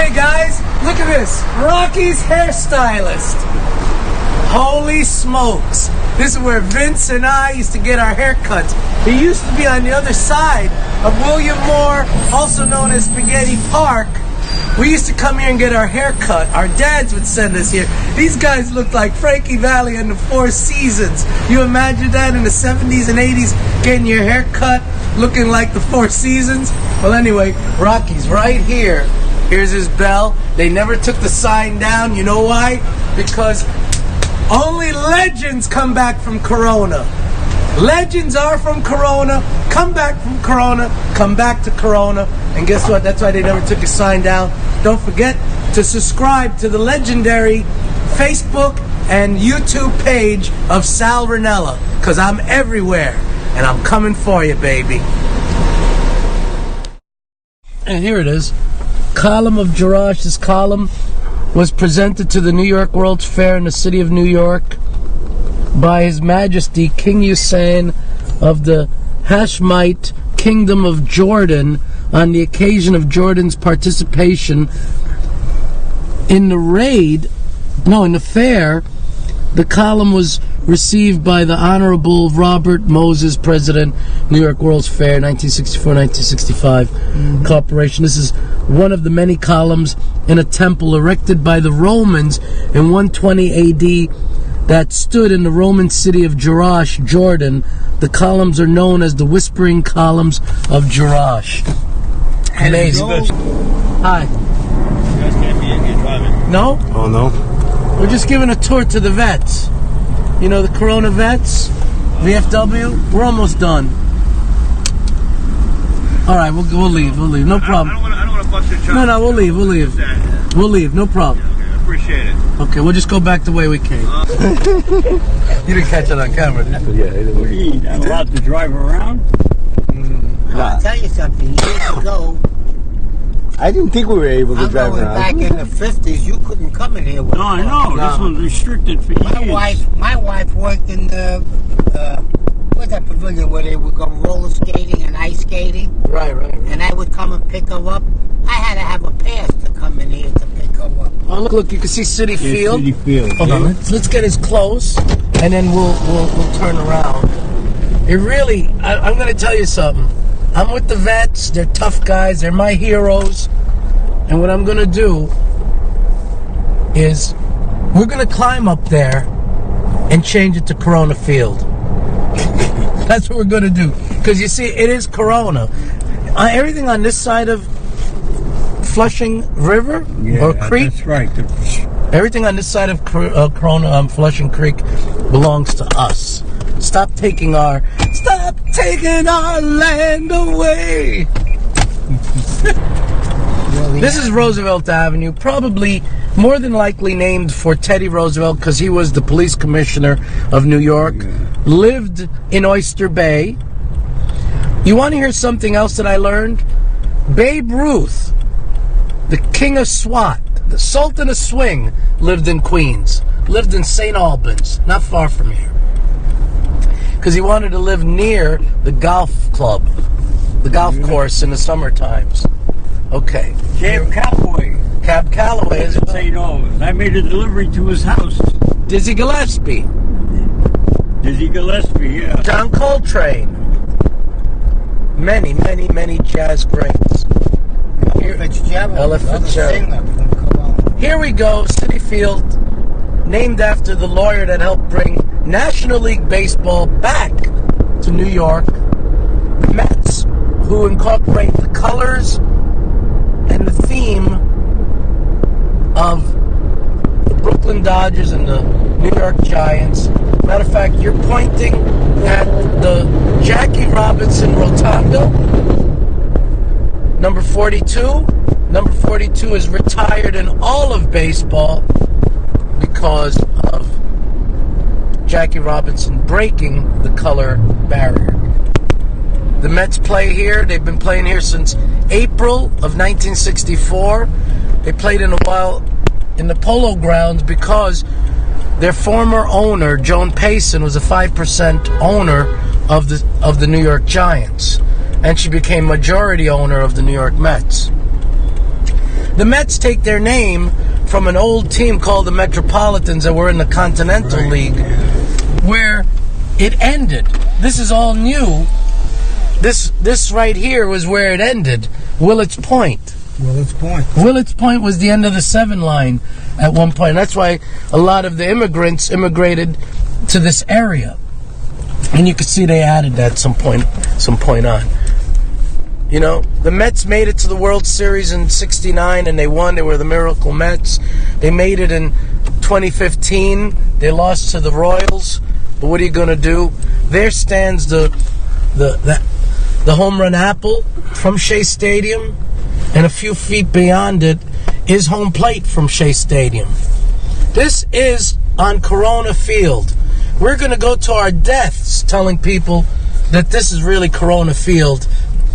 Hey guys, look at this. Rocky's hairstylist. Holy smokes. This is where Vince and I used to get our haircuts. He used to be on the other side of William Moore, also known as Spaghetti Park. We used to come here and get our hair cut. Our dads would send us here. These guys looked like Frankie Valli and the Four Seasons. You imagine that in the 70s and 80s, getting your hair cut, looking like the Four Seasons? Well, anyway, Rocky's right here. Here's his bell. They never took the sign down. You know why? Because only legends come back from Corona. Legends are from Corona, come back from Corona, come back to Corona. And guess what? That's why they never took a sign down. Don't forget to subscribe to the legendary Facebook and YouTube page of Sal Rinella, because I'm everywhere and I'm coming for you, baby. And here it is. Column of Jerash. This column was presented to the New York World's Fair in the city of New York by His Majesty King Hussein of the Hashemite Kingdom of Jordan on the occasion of Jordan's participation in the fair. The column was received by the Honorable Robert Moses, President, New York World's Fair, 1964-1965 Corporation. This is one of the many columns in a temple erected by the Romans in 120 A.D. that stood in the Roman city of Jerash, Jordan. The columns are known as the Whispering Columns of Jerash. Amazing. Hi. You guys can't be in here driving. No? Oh, no? We're just giving a tour to the vets. You know, the Corona vets, VFW. We're almost done. All right, we'll leave. No problem. I don't want to bust your chops. No, we'll leave. We'll leave. No problem. Okay, I appreciate it. Okay, we'll just go back the way we came. You didn't catch it on camera, did you? Yeah, What are you not allowed to drive around? I'll tell you something. Years ago, I didn't think we were able to drive around. back in the 50s, you couldn't come in here with No, I know. No. This was restricted for years. My wife worked in the, what's that pavilion where they would go roller skating and ice skating? Right. And I would come and pick her up. I had to have a pass to come in here to pick her up. Oh, look, you can see City Field. City Field. Hold on, let's get as close, and then we'll turn around. It really, I'm going to tell you something. I'm with the vets. They're tough guys. They're my heroes. And what I'm going to do is we're going to climb up there and change it to Corona Field. That's what we're going to do. Because you see, it is Corona. Everything on this side of Flushing River or Creek. That's right. Everything on this side of Corona, Flushing Creek belongs to us. Stop taking our land away. This is Roosevelt Avenue, probably more than likely named for Teddy Roosevelt because he was the police commissioner of New York, lived in Oyster Bay. You want to hear something else that I learned? Babe Ruth, the king of SWAT, the Sultan of Swing, lived in Queens, lived in St. Albans, not far from here. Because he wanted to live near the golf club, the golf course in the summer times. Okay. Cab Calloway. Cab Calloway is At St. Albans. I made a delivery to his house. Dizzy Gillespie. Dizzy Gillespie, yeah. John Coltrane. Many jazz greats. Ella Fitzgerald. Here we go, City Field, named after the lawyer that helped bring National League Baseball back to New York. The Mets, who incorporate the colors and the theme of the Brooklyn Dodgers and the New York Giants. Matter of fact, you're pointing at the Jackie Robinson Rotondo, number 42. Number 42 is retired in all of baseball because of Jackie Robinson breaking the color barrier. The Mets play here. They've been playing here since April of 1964. They played in a while in the Polo Grounds because their former owner, Joan Payson, was a 5% owner of the New York Giants, and she became majority owner of the New York Mets. The Mets take their name from an old team called the Metropolitans that were in the Continental League, where it ended. This is all new. This right here was where it ended. Willets Point. Willets Point was the end of the 7 line at one point. That's why a lot of the immigrants immigrated to this area. And you can see they added that some point on. You know, the Mets made it to the World Series in '69 and they won. They were the Miracle Mets. They made it in 2015. They lost to the Royals. But what are you going to do? There stands the home run apple from Shea Stadium, and a few feet beyond it is home plate from Shea Stadium. This is on Corona Field. We're going to go to our deaths telling people that this is really Corona Field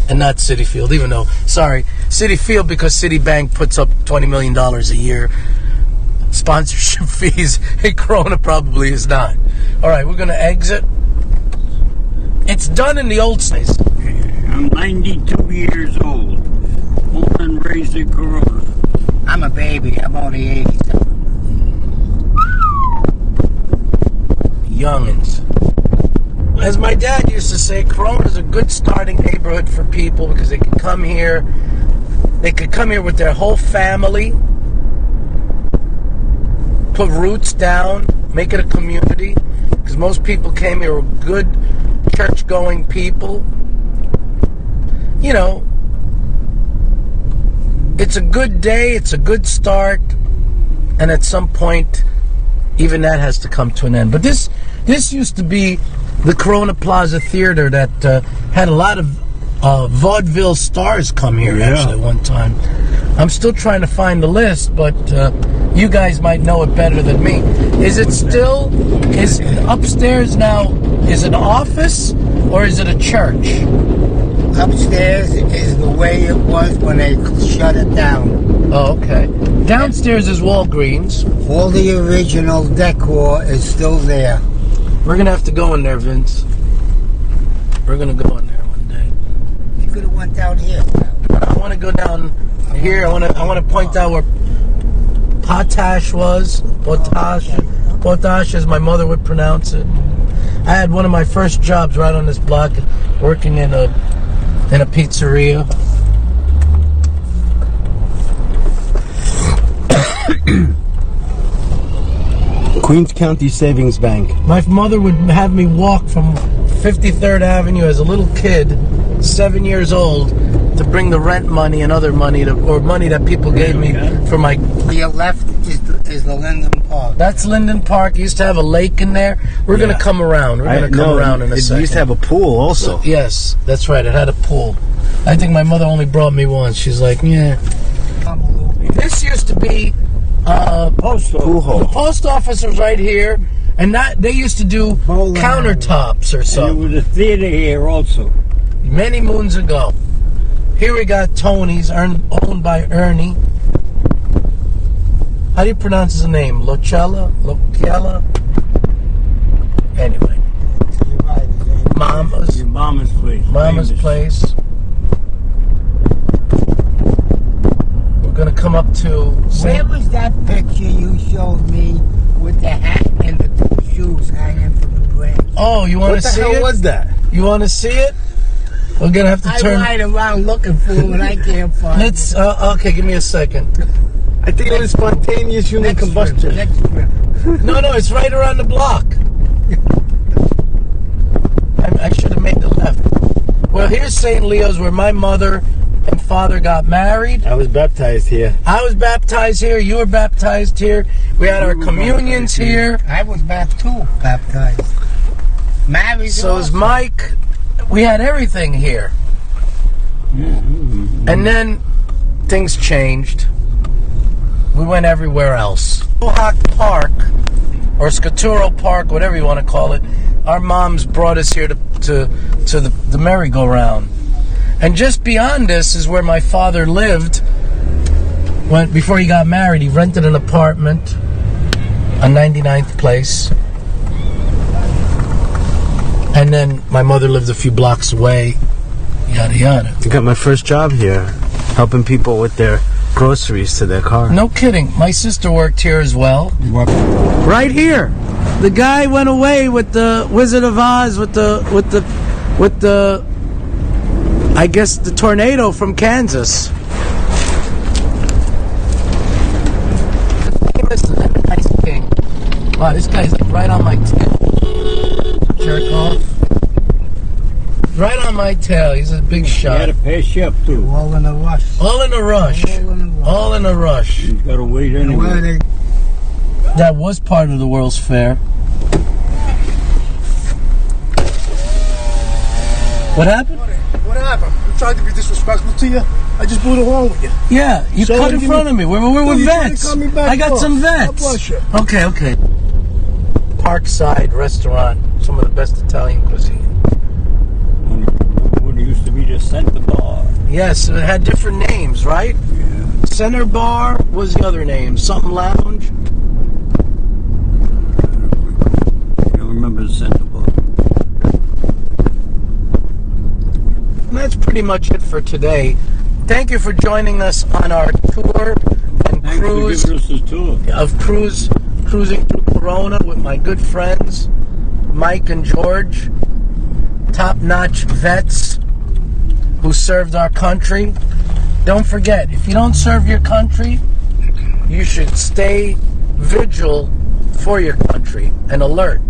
and not Citi Field, even though, sorry, Citi Field because Citibank puts up $20 million a year. Sponsorship fees, and Corona probably is not. All right, we're going to exit. It's done in the old days. I'm 92 years old. Born and raised in Corona. I'm a baby. I'm only 87. Youngins. As my dad used to say, Corona's a good starting neighborhood for people because they can come here. They could come here with their whole family, put roots down, make it a community. Because most people came here with good church-going people. You know, it's a good day, it's a good start, and at some point, even that has to come to an end. But this used to be the Corona Plaza Theater that had a lot of vaudeville stars come here, actually, at one time. I'm still trying to find the list, but you guys might know it better than me. Is upstairs now, is it an office or is it a church? Upstairs is the way it was when they shut it down. Oh, okay. Downstairs is Walgreens. All the original decor is still there. We're going to have to go in there, Vince. We're going to go in there one day. You could have went down here. I want to go down here. I want to point out where Potash was. Potash, as my mother would pronounce it. I had one of my first jobs right on this block, working in a pizzeria. Queens County Savings Bank. My mother would have me walk from 53rd Avenue as a little kid, 7 years old, to bring the rent money and other money, or money that people gave me for my... To your left is the Linden Park. That's Linden Park. It used to have a lake in there. We're going to come around. We're going to come around in a second. It used to have a pool also. Yes, that's right. It had a pool. I think my mother only brought me once. She's like, yeah. This used to be... the post office was right here, and they used to do countertops or something. And there was a theater here also. Many moons ago. Here we got Tony's, owned by Ernie. How do you pronounce his name? Locella? Anyway. Mama's Place. Mama's Place. We're going to come up to... Where was that picture you showed me with the hat and the two shoes hanging from the branch? Oh, you want to see it? What the hell was that? You want to see it? We're going to have to turn... I ride around looking for it, and I can't find it. Okay, give me a second. I think it was spontaneous human combustion. No, it's right around the block. I should have made the left. Well, here's St. Leo's, where my mother and father got married. I was baptized here. I was baptized here. You were baptized here. We had our communions here. I was baptized. Married. So is Mike. We had everything here. And then things changed. We went everywhere else. Mohawk Park, or Scoturo Park, whatever you want to call it. Our moms brought us here to the merry-go-round. And just beyond this is where my father lived. Before he got married, he rented an apartment on 99th Place. And then my mother lived a few blocks away. Yada, yada. I got my first job here. helping people with their groceries to their car. No kidding. My sister worked here as well. Right here. The guy went away with the Wizard of Oz with the I guess the tornado from Kansas. Famous Ice King. Wow, this guy's like right on my tail. Jerk off. Right on my tail. He's a big shot. Got to pass you up too. All in a rush. All in a rush. All in a rush. He's got to wait anyway. That was part of the World's Fair. What happened? What happened? I'm trying to be disrespectful to you. I just moved along with you. Yeah, you So cut in give front me- of me. We're No, with you trying to vets. cut me back I got off. some God vets. bless you. Okay. Parkside restaurant. Some of the best Italian cuisine. What used to be the center bar. Yes, it had different names, right? Yeah. Center Bar was the other name. Something Lounge. I don't remember the center bar. And that's pretty much it for today. Thank you for joining us on our tour and Thanks cruise for giving us the tour. of cruising through Corona with my good friends Mike and George, top-notch vets who served our country. Don't forget, if you don't serve your country, you should stay vigil for your country and alert.